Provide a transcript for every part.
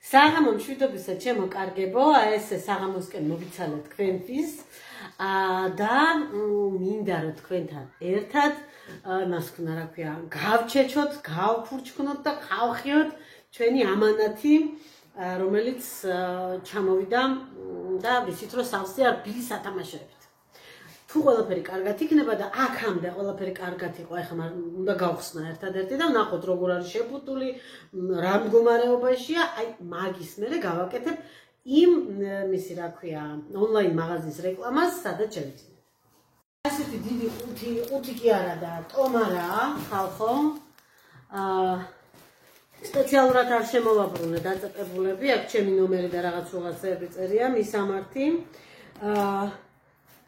საღამო მშვიდობისა ჩემო კარგებო, ეს საღამოსკენ მოგიცალეთ თქვენთვის და მინდა რომ თქვენთან ერთად მას ქნა რა ქვია, გავჩეჩოთ, გავფურჩქნოთ და გავხიოთ ჩვენი ამანათი, რომელიც ჩამოვიდა და ვიცით რომ სავსე არ ბილის ათამაშებით. თუ ყველაფერი კარგად იქნება და აქამდე ყველაფერი კარგად იყო, ახლა უნდა გავხსნა ერთადერთი და ვნახოთ როგორ არის შეფუტული, რა მდგომარეობაშია, აი მაგის მერე გავაკეთებ იმ მისი რა ქვია, ონლაინ მაღაზიის რეკლამას, სადაც შევიძინებ. ასეთი დიდი ყუთი კი არა და ტომარაა, ხალხო. სპეციალურად არ შემოვაბრუნე დაწესებულები, აქ ჩემი ნომერი და რაღაცეები წერია, მისამართი.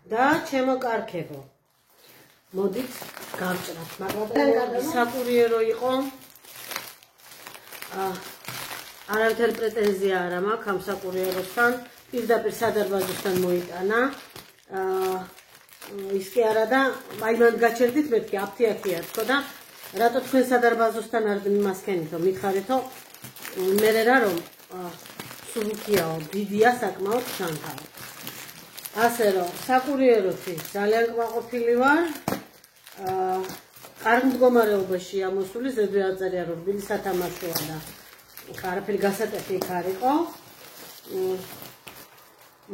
და ჩემო კარგებო. მოდით გავჭრათ, მაგრამ საკურიერო იყო. არავითარი პრეტენზია არ მაქვს ამ საკურიეროსთან, პირდაპირ სადარბაზოსთან მოიტანა. ის კი არა და აი მან გაჩერდით მეთქი აფთიაქია თქო და რატო თქვენ სადარბაზოსთან არ მიმასქენით რომ მითხარითო მე რა რომ სულკიაო დიდია საკმაოდ ჩანთავ. ასე რომ საკურიეროში ძალიან კმაყოფილი ვარ. კარგ მდგომარეობაში ამოსული ზედვე აწერია რომ ბილის სათამაშოა და არაფერი გასატეხი იქ არ იყო.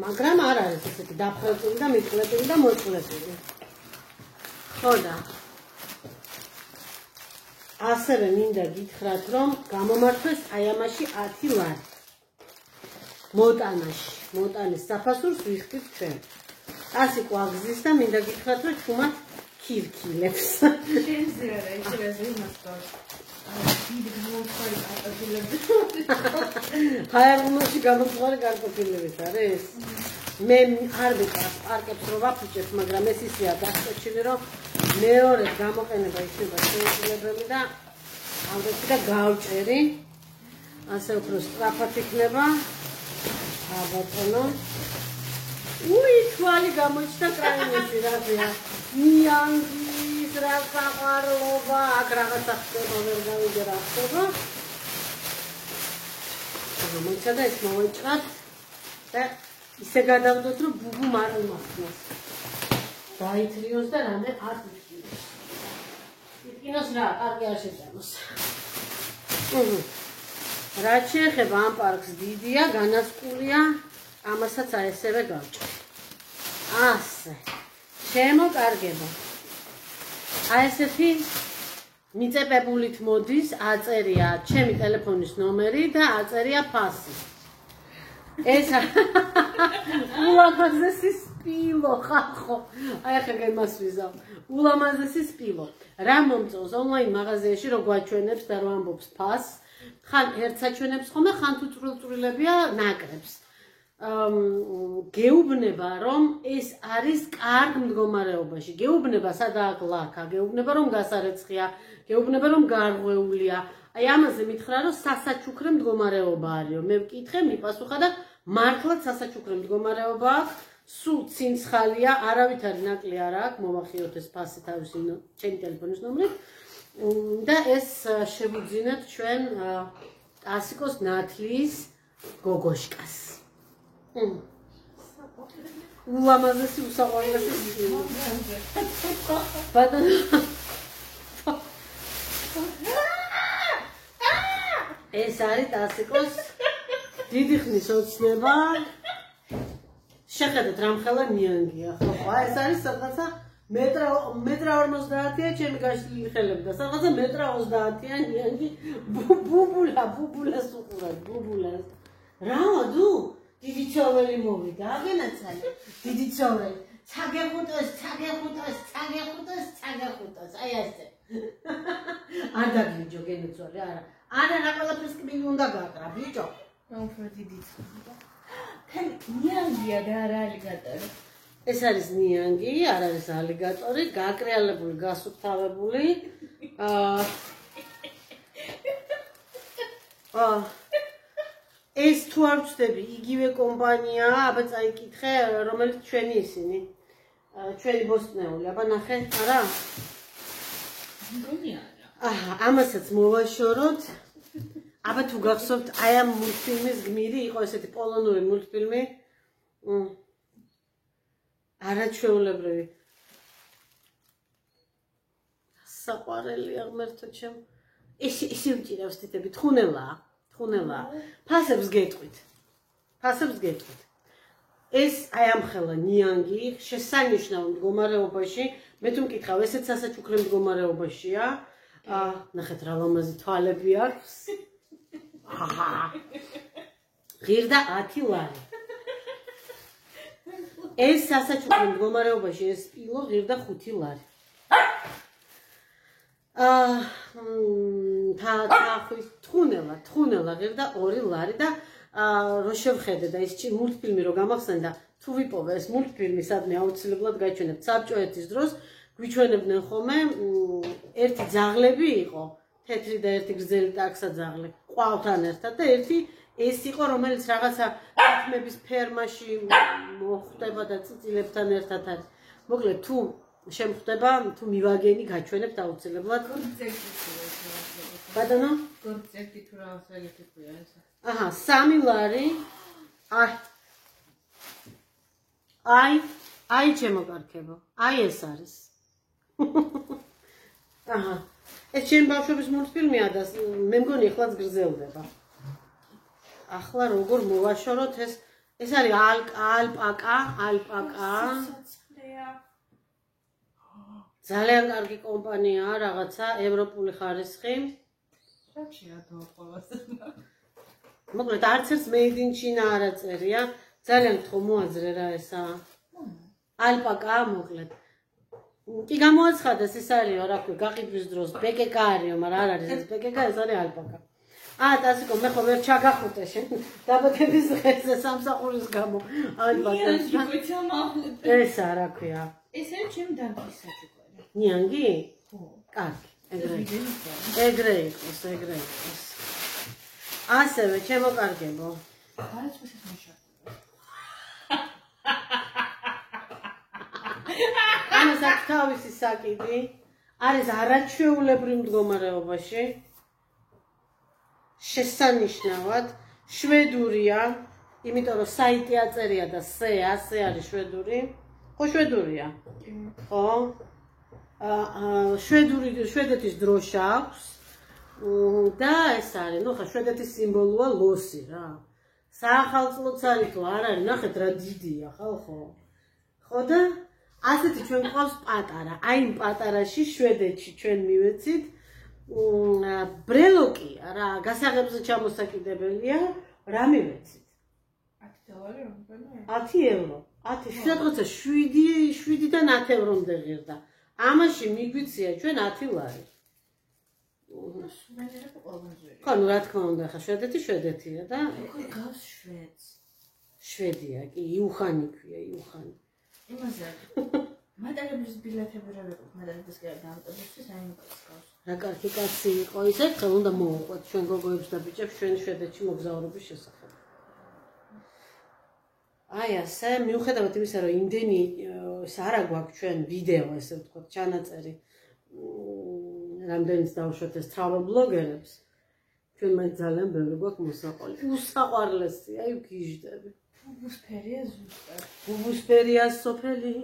მაგრამ არ არის ესეთი დაფრებული და მიყლებული და მოწყლებული. ხო და ასევე მინდა გითხრათ რომ გამომართვეს აი ამაში 10 ლარი. მოტანაში, მოტანის საფასურს ვიხდით ჩვენ. 100 კვაგზის და მინდა გითხრათ რომ ჩუმად ქირქილებს. შენზე არა, ისე იმას გვაქვს. დიდი გამომწვარი კარტოფილები. ჰაერმოში გამომწვარი კარტოფილებიც არის? მე არ ვიყავს პარკებს რომ ვაფუჭებ, მაგრამ ეს ისეა დასწრებული რომ მეორე გამოყენება იქნება შეუძლებელი და ამბობთ და გავჭერი. ასე უფრო სწრაფად იქნება. აბატონო. უი, თვალი გამოჩნდა კრაინებში რა. ნიანგის რა საყარლობა, აქ რაღაცა ხდება, ვერ გავიგე რა ხდება. გამოჩნდა ეს მოვეჭრათ და ისე გადავდოთ რომ ბუბუ არ მომახსნას. დაითრიოს და რამე არ ვიქნოს. იქნოს რა, კარგი არ შეწამოს. რაც შეეხება ამ პარკს დიდია, განასკულია, ამასაც ესევე გავჭერ. ასე. ჩემო კარგებო. აი ესეთი მიწებებულით მოდის, აწერია ჩემი ტელეფონის ნომერი და აწერია ფასი. ეს ულამაზესი სპილო ხალხო. აი ახლა გემასვიზავ. ულამაზესი სპილო. რა მომწონს ონლაინ მაღაზიაში რო გვაჩვენებს და რო ამბობს ფასს. ხან ერთ საჩვენებს ხოლმე, ხან თუ წვრილწვრილებია ნაკრებს. გეუბნება რომ ეს არის კარგ მდგომარეობაში. გეუბნება სადაა ლაქა, გეუბნება რომ გასარეცხია, გეუბნება რომ გარღვეულია. აი ამაზე მითხრა რომ სასაჩუქრე მდგომარეობა არისო. მე ვკითხე, მიპასუხა და მართლაც სასაჩუქრე მდგომარეობა აქვს. სულ ცინცხალია, არავითარი ნაკლი არ აქვს, მოვახიოთ ეს ფასი თავისი ჩემი ტელეფონის ნომრით. და ეს შევიძინეთ ჩვენ ტასიკოს ნათლის გოგოშკას. ულამაზესი უსაყვარლესი ბატონო. ეს არის ტასიკოს დიდი ხნის ოცნება. შეხედეთ რამხელა ნიანგია. ხო, ეს არის სადღაცა მეტრა 50-ია ჩემი გაშლილი ხელები და სადღაცა მეტრა 30-ია ნიანგი ბუბულას უყურებ, ბუბულას. რავა დუ? დიდი ცოველი მოვიდა, აგენაცალი. დიდი ცოველი. ცაგეხუტოს. აი ასე. არ დაგლიჯო გენიცოლი, არა. არა, რა ყველაფერს კი უნდა გააკრა, ბიჭო. უფრო დიდი ცოველი. ნიანგია და არა ალიგატორი. ეს არის ნიანგი, არ არის ალიგატორი, გაკრიალებული, გასუფთავებული. ეს თუ არ ვწდები, იგივე კომპანიაა, აბა წაიკითხე, რომელიც ჩვენი ისინი. ჩვენი ბოსტნეული, აბა ნახე, არა? მგონია არა. ამასაც მოვაშოროთ. აბა თუ გახსოვთ აი ამ მულტფილმის გმირი იყო ესეთი პოლონური მულტფილმი არაჩვეულებრივი საყვარელია ღმერთო ჩემ ისე ვჭირავს თითები თხუნელაა ფასებს გეტყვით ეს აი ამ ხელა ნიანგი შესანიშნავ მდგომარეობაში მე თუ მკითხავ ესეც სასაჩუქრე მდგომარეობაშია ნახეთ რა ლამაზი თვალები აქვს ღირდა 10 ლარი ეს სასაჩუქრე მდგომარეობაში ეს სპილო ღირდა 5 ლარი თხუნელა ღირდა 2 ლარი და რო შევხედე და ის მულტფილმი რო გამახსენდა თუ ვიპოვე ეს მულტფილმი სადმე აუცილებლად გაჩვენებთ საბჭოეთის დროს გვიჩვენებდნენ ხოლმე ერთი ძაღლები იყო თეთრი და ერთი გრძელი ტაქსა ძაღლი ყვალთან ერთად და ერთი ეს იყო რომელიც რაღაცა თითმების ფერმაში მოხვდება და წიწილებთან ერთად არის მოკლედ თუ შემხვდება თუ მივაგენი გაჩვენებთ აუცილებლად ბატონო კონცერტი თუ რაღაცა თქვია ეს აჰა 3 ლარი აი ჩემოკარქებო აი ეს არის აჰა ეს ჩემ ბავშვობის მულტფილმია და მე მგონი ახლაც გრძელდება ახლა როგორ მოვაშოროთ ეს არის ალპაკა ძალიან კარგი კომპანიაა რაღაცა ევროპული ხარისხი რაშია დაუყოვას მოკლედ არც ერთ made in China არ აწერია ძალიან გთხოვ მოაძრე რა ესა ალპაკა მოკლედ კი გამოაცხადეს ეს არისო რა ქვია გაყიდვის დროს ბეკეკა არისო მაგრამ არ არის ეს ბეკეკა ეს არის ალპაკა ტასიკო მე ხო ვერ ჩაგახუტე შენ დაბადების დღეზე სამსახურის გამო ალბათ ეს რა ქვია ეს არის ჩემი დანდის საჩუქარი ნიანგი ხო კარგი ეგრე იყოს ასევე ჩემოკარგებო არის ეს მოშა ამასაც თავისი საკიდი არის არაჩვეულებრივ მდგომარეობაში შესანიშნავად შვედურია იმიტომ რომ საიტი აწერია და ასე არის შვედური ხო შვედურია ხო შვედეთის დროშა აქვს და ეს არის ნუ ხა შვედეთის სიმბოლოა ლოსი რა საახალწლოც არის თუ არ არის ნახეთ რა დიდია ხალხო ხო და ასეთი ჩვენ ყავს პატარა აი იმ პატარაში შვედეთში ჩვენ მივეცით ბრელოკია რა გასაღებზე ჩამოსაკიდებელია რა მივეცით 10 დოლარი რომელი 10 ევრო 10 რაღაცა 7-დან 10 ევრომდე ღირდა ამაში მიგვიცია ჩვენ 10 ლარი ხო ნუ რა თქმა უნდა ხა შვედეთია და გავს შვედს შვედია კი იუხანი ქვია იუხანი იმაზე მატარებლის ბილეთები რა ვიყო მატარებლის გამოტებისთვის აი მოკავს რა კარგი კაცი იყო ის ერთხელ უნდა მოუყვეთ ჩვენ გოგოებს და ბიჭებს ჩვენ შვედეთში მოგზაურობის შესახებ აი ასე მიუხედავად იმისა რომ იმდენი ეს არა გვაქვს ჩვენ ვიდეო ესე ვთქვათ ჩანაწერი რამდენიც დავუშვათ ეს travel bloggerებს ჩვენ მაინც ძალიან ბევრი გვაქვს მოსაყოლი უსაყვარლესი აი ვგიჟდები ბუბუსფერია ზუსტად ბუბუსფერია სოფელი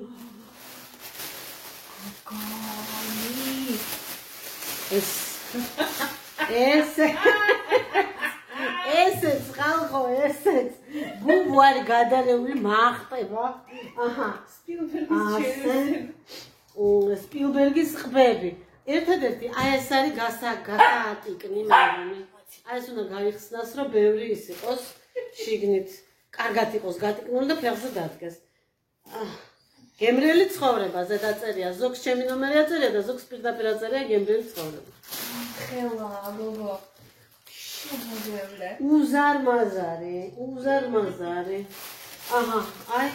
ესეც ხალხო ესეც ბუბუ არის გადარეული მაახტება აჰა სპილბერგის ყბები ერთადერთი აი ეს არის გასაატიკნი მაგარი აი ეს უნდა გაიხსნას რომ ბევრი ის იყოს შიგნით კარგად იყოს გატიკნული და ფეხზე დადგეს გემრიელი ცხოვრებაზე დაწერია ზოგს ჩემი ნომერი აწერია და ზოგს პირდაპირ აწერია გემრიელი ცხოვრება ხელა გოგო შემოგვევლე უზარმაზარი აჰა აი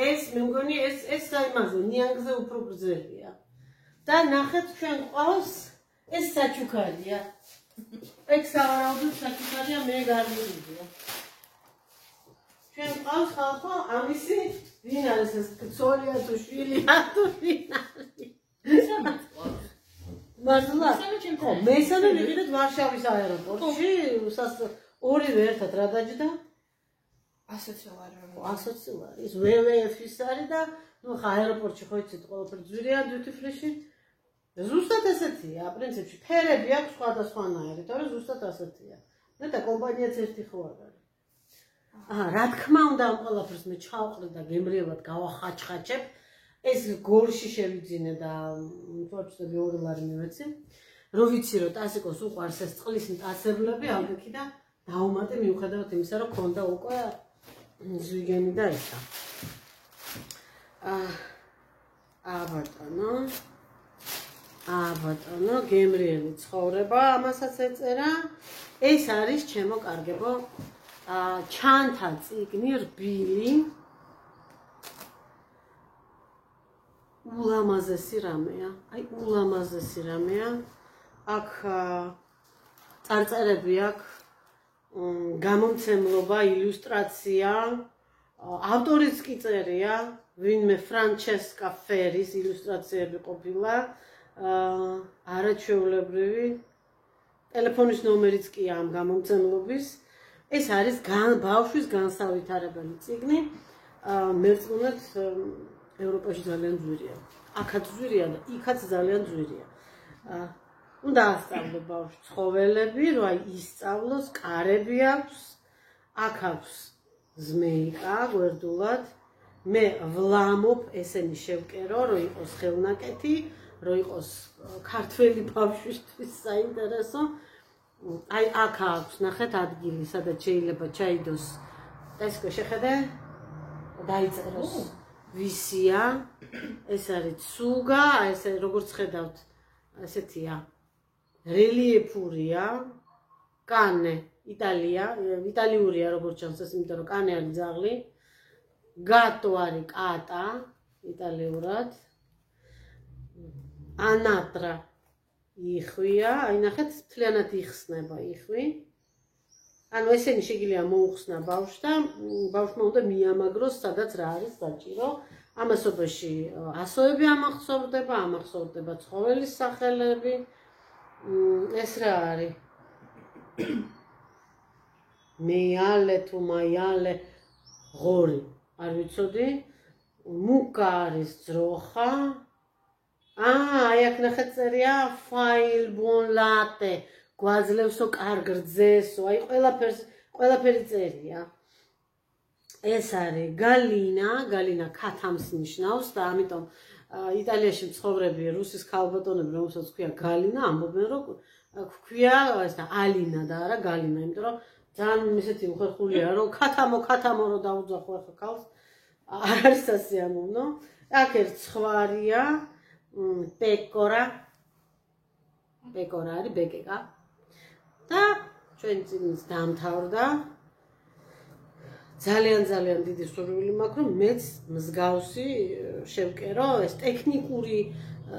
ეს მე მგონი ეს საიმაზე ნიანგზე უფრო გრძელია და ნახეთ ჩვენ ყავს ეს საჩუქარია ეგ სავარაუდოდ საჩუქარია მე გარმირია ჩვენ ყავს ხალხო ამისი ვინ არის ეს ცოლია თუ შვილია თუ ვინ არის მართლა? ხო, მესამე მივიდეთ ვარშავის აეროპორტში, ორივე ერთად რა დაჯდა? 100 ლარი. 100 ლარი. ის WWF-ის არის და ნუ ხა აეროპორტში ხო იცით ყველაფერი ძვირია duty free-ში. ზუსტად ესეთია, პრინციპში ფერები აქვს სხვადასხვანაირი, თორე ზუსტად ასეთია. და კომპანიაც ერთი ხო არ არის. რა თქმა უნდა ამ ყველაფერს მე ჩავყრი და გემრიელად გავახაჩხაჩებ. ეს გოლში შევიძინე და თორჩები 2 ლარი მივეცი. რო ვიცი რომ ტასიკოს უყვარს ეს წყლის მტაცებლები ალგექი და დაუმატე მიუხედავად იმისა რომ ქონდა უკვე ზვიგენი და ესა. ბატონო, გემრიელი ცხოვრება, ამასაც ეწერა. ეს არის ჩემო კარგებო, ჩანთა წიგნი რბილი. ულამაზესი რამეა, ულამაზესი რამეა. აქ წარწერები აქვს, გამომცემლობა, ილუსტრაცია, ავტორიც კი წერია, ვინმე ფრანჩესკა ფერის ილუსტრაციები ყოფილა, არაჩვეულებრივი, ტელეფონის ნომერიც კი ამ გამომცემლობის. ეს არის ბავშვის განსავითარებელი წიგნი, მერწმუნეთ ევროპაში ძალიან ძვირია. აქაც ძვირია და იქაც ძალიან ძვირია. უნდა ასწავლო ბავშვს ცხოველები, რომ ისწავლოს, კარები აქვს, აქ აქვს ზმეიკა გვერდულად. მე ვლამობ ესენი შევკერო, რომ იყოს ხელნაკეთი, რომ იყოს ქართველი ბავშვისთვის საინტერესო. აქ აქვს, ნახეთ ადგილი, სადაც შეიძლება ჩაიდოს. ტესკო შეხედე? დაიწეროს. ვისია, ეს არის ცუგა, ესე როგორც ხედავთ, ესეთია. რელიეფურია, კანე, იტალიურია როგორც ჩანს ეს, იმიტომ რომ კანე არის ძაღლი. გატო არის კატა, იტალიურად. ანატრა იხვია, აი ნახეთ, მთლიანად იხსნება იხვი. ანუ ესენი შეგიძლია მოუხსნა ბავშვს და ბავშვმა უნდა მიამაგროს, სადაც რა არის საჭირო. ამასობაში ასოები ამახსოვრდება ცხოველის სახელები. ეს რა არის? მეიალე თუ მაიალე ღორი, არ ვიცოდი. მუკა არის ძროხა. აი აქ ნახეთ წერია ფაილ ბონ ლატე. გვაძლევსო კარგ რძესო, აი ყველაფერი წერია. ეს არის გალინა ქათამს ნიშნავს და ამიტომ იტალიაში მცხოვრები რუსის ქალბატონები, რომელსაც ქვია გალინა, ამბობენ რომ ქვია ეს და ალინა და არა გალინა, იმიტომ რომ ძალიან ისეთი უხერხულია რომ ქათამო რომ დაუძახო ახლა ქალს, არ არის სასიამოვნო. აქ ერთ ცხვარია, პეკორა არის ბეკეკა. და ჩვენ წიგნს დამთავრდა. ძალიან დიდი სურვილი მაქვს, რომ მეც მსგავსი შევკერო, ეს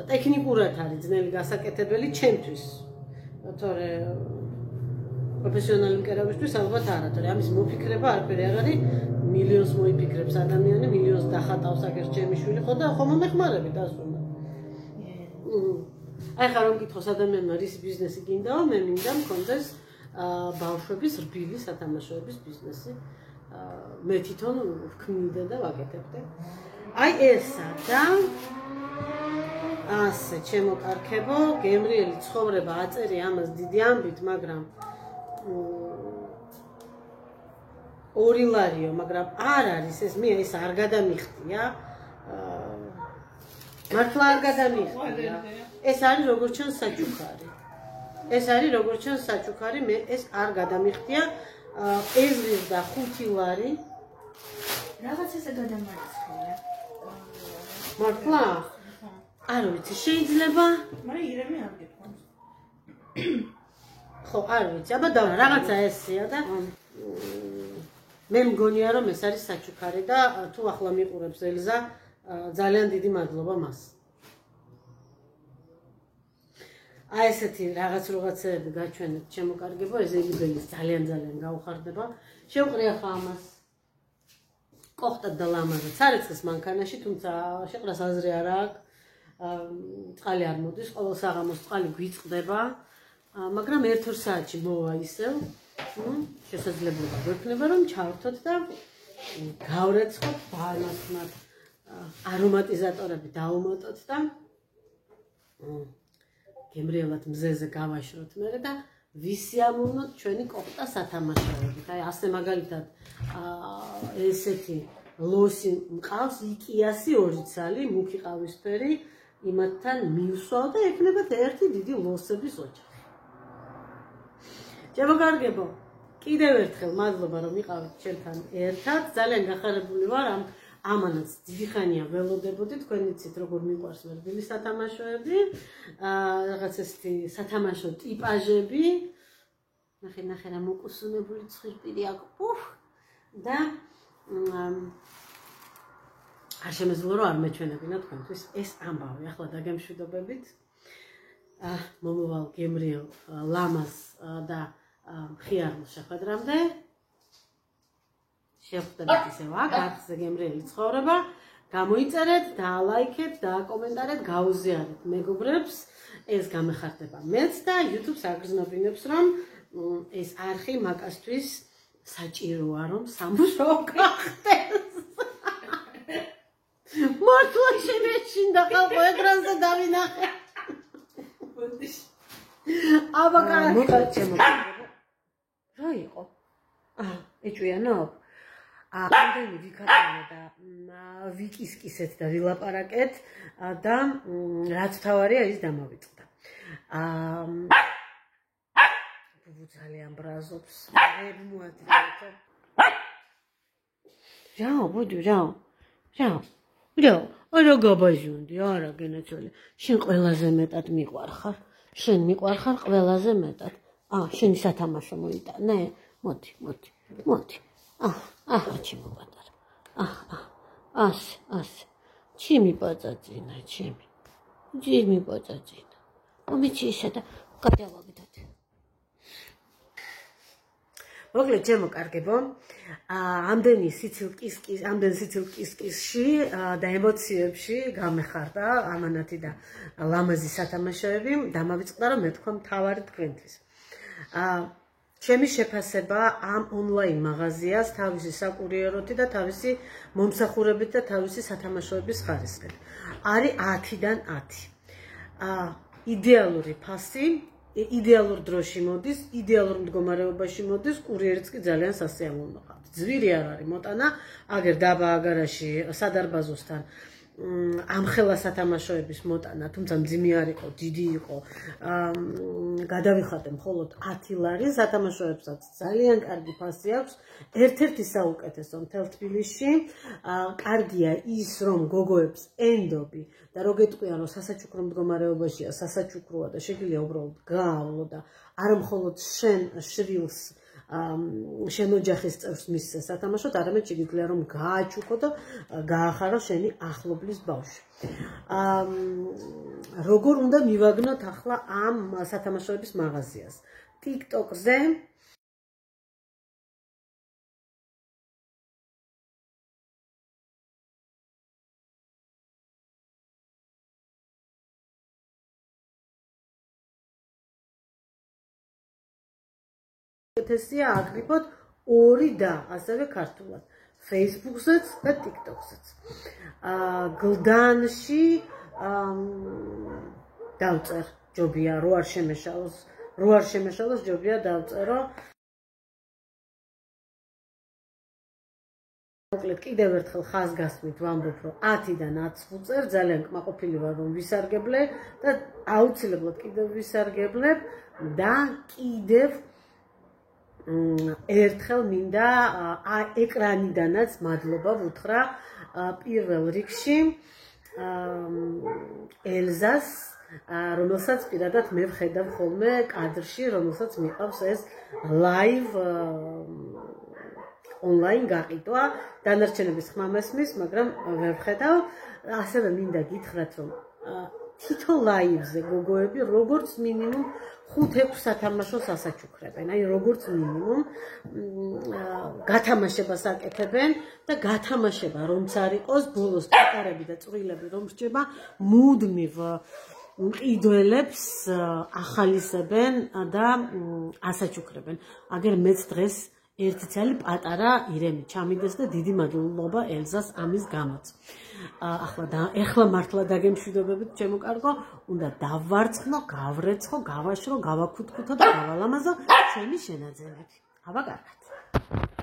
ტექნიკურად არის ძნელი გასაკეთებელი ჩემთვის. თორე პროფესიონალი მკერავისთვის ალბათ არა, თორე ამის მოფიქრება არაფერი არ არის, მილიონს მოიფიქრებს ადამიანი, მილიონს დახატავს აგერ ჩემი შვილი, ხო და ხომ მომეხმარები დასუნა. აი ხა რომ გითხოს ადამიანმა რის ბიზნესი გინდაო, მე მინდა მქონდეს ბავშვების რბილი სათამაშოების ბიზნესი. მე თვითონ ვქმნიდე და ვაკეთებდე. აი ესა და ასე ჩემო კარგებო, გემრიელი ცხოვრება აწერია ამას დიდი ამბით, მაგრამ 2 ლარიო, მაგრამ არ არის ეს, მე ეს არ გადამიხდია. მართლა არ გადამიხდია. ეს არის როგორც ჩანს საჩუქარი. მე ეს არ გადამიხდია. ეზრის და 5 ლარი. რაღაც ესე გადამარცხია. მართლა? არ ვიცი, შეიძლება? მაგრამ ირემი არ გეთქვამს. ხო, არ ვიცი, აბა და რაღაცა ესეა და მე მგონია რომ ეს არის საჩუქარი და თუ ახლა მიყურებს ელზა, ძალიან დიდი მადლობა მას. აი ესეთი რაღაცეები გაჩვენეთ ჩემო კარგებო, ეს ელიბელის ძალიან გაუხარდება. შევყრი ახლა ამას. კოხტად და ლამაზად. სარეცხის მანქანაში, თუმცა შეყრას აზრი არ აქვს. წყალი არ მოდის, ყოველ საღამოს წყალი გვიწყდება, მაგრამ 1-2 საათში მოვა ისევ, შესაძლებლობა გვექნება რომ ჩავერთოთ და გავრეცხოთ, დაანახოთ არომატიზატორები დავუმატოთ და გემრიელად მზეზე გავაშროთ მერე და ვისიამოვნოთ ჩვენი კოხტა სათამაშოებით. აი ასე მაგალითად ესეთი ლოსი მყავს იკიასი 2 ცალი, მუქი ყავისფერი, იმათთან მივსვავ და ექნებათ ერთი დიდი ლოსების ოჯახი. შემოგარგებო, კიდევ ერთხელ მადლობა რომ იყავით ჩემთან ერთად. ძალიან გახარებული ვარ ამანაც დიდი ხანია ველოდებოდი, თქვენ იცით როგორ მიყვარს ვერბილი სათამაშოები, რაღაც ესეთი სათამაშო ტიპაჟები. ნახე რა მოკუსუნებული ცხვირპირი აქვს. და არ შემეძლო რომ არ მეჩვენებინა თქვენთვის ეს ამბავი. ახლა დაგემშვიდობებით. მომავალ გემრიელ ლამას და მხიარულ შეხვედრამდე. შეხვდებით ისევ აქ, არხზე გემრიელი ცხოვრება. გამოიწერეთ, დაალაიქეთ, დააკომენტარეთ, გაუზიარეთ მეგობრებს. ეს გამეხარდება მეც და YouTube-ს აგრძნობინებს რომ ეს არხი მაკასთვის საჭიროა რომ სამუშაო გახდეს. მართლა შემეჩინდა ხალხო ეკრანზე დავინახე. აბა კარგი. რა იყო? ეჭვიანო? ამდენი ვიქარავა და ვიკისკისეთ და ვილაპარაკეთ და რაც თავარია ის დამავიწყდა. ძალიან ბრაზობს. მოაძრაო. რაო, ბუდო, რაო. არა გაბაჟუნდი, არა გენაცოლე. შენ ყველაზე მეტად მიყვარხარ. შენ მიყვარხარ ყველაზე მეტად. შენი სათამაშო მოიტანე. მოდი. ჩემო პატარა. ასე. ჩემი პაწაწინა, ჩემი პაწაწინა. მომიჩი ისე და გადავაგდოთ. მოკლედ ჩემო კარგებო, ამდენი სიცილკისკისში და ემოციებში გამეხარდა ამანათი და ლამაზი სათამაშოები, დამავიწყდა რომ მეთქვა მთავარი თქვენთვის. ჩემი შეფასება ამ ონლაინ მაღაზიას თავისი საკურიეროთი და თავისი მომსახურებით და თავისი სათამაშოების ხარისხით. არის 10-დან 10. იდეალური ფასი, იდეალურ დროში მოდის, იდეალურ მდგომარეობაში მოდის, კურიერიც კი ძალიან სასიამოვნო ხართ. ძვირი არ არის მოტანა, აგერ დაბა აგარაში სადარბაზოსთან ამხელა სათამაშოების მოტანა, თუმცა მძიმე არ იყო, დიდი იყო. გადავიხადე მხოლოდ 10 ლარი სათამაშოებსაც ძალიან კარგი ფასი აქვს. ერთ-ერთი საუკეთესო მთელ თბილისში. კარგია ის რომ გოგოებს ენდობი და რო გეტყვიან რომ სასაჩუქრო მდგომარეობაშია, სასაჩუქროა და შეგვიძლია უბრალოდ გაავლო და არა მხოლოდ შენ შრილს შენ ოჯახის წევრს მისცე სათამაშოდ, არამედ შეგვიძლია რომ გააჩუქო და გაახარო შენი ახლობლის ბავშვი. როგორ უნდა მივაგნოთ ახლა ამ სათამაშოების მაღაზიას? TikTok-ზე ეთესია აგრიფოთ 2 და ასევე ქართულად. Facebook-ზეც და TikTok-ზეც. გლდანში დავწერ ჯობია რო არ შემეშალოს ჯობია დავწერო. მოკლედ კიდევ ერთხელ ხაზგასმით ვამბობ რომ 10-დან 10 წერ ძალიან კმაყოფილი ვარ რომ ვისარგებლე და აუცილებლად კიდევ ვისარგებლებ და კიდევ ერთხელ მინდა ეკრანიდანაც მადლობა ვუთხრა პირველ რიგში ელზას, რომელსაც პირადად მე ვხედავ ხოლმე კადრში, რომელსაც მიყავს ეს live online გაყიდვა, დანარჩენების ხმა მესმის, მაგრამ ვერ ვხედავ. ასევე მინდა გითხრათ რომ თითო live-ზე გოგოები როგორც მინიმუმ 5-6 სათამაშოს ასაჩუქრებენ. აი როგორც მინიმუმ გათამაშებას აკეთებენ და გათამაშება რომც არ იყოს, ბოლოს პატარები და წვრილები რომ რჩება, მუდმივ მყიდველებს ახალისებენ და ასაჩუქრებენ. აგერ მეც დღეს ერთი ცალი პატარა ირემი ჩამიდეს და დიდი მადლობა ელზას ამის გამოც. ახლა მართლა დაგემშვიდობებით, ჩემო კარგო, უნდა დავარცხნო, გავრეცხო, გავაშრო, გავაქუთქუთო და გავალამაზო ჩემი შენაძენები. აბა კარგად.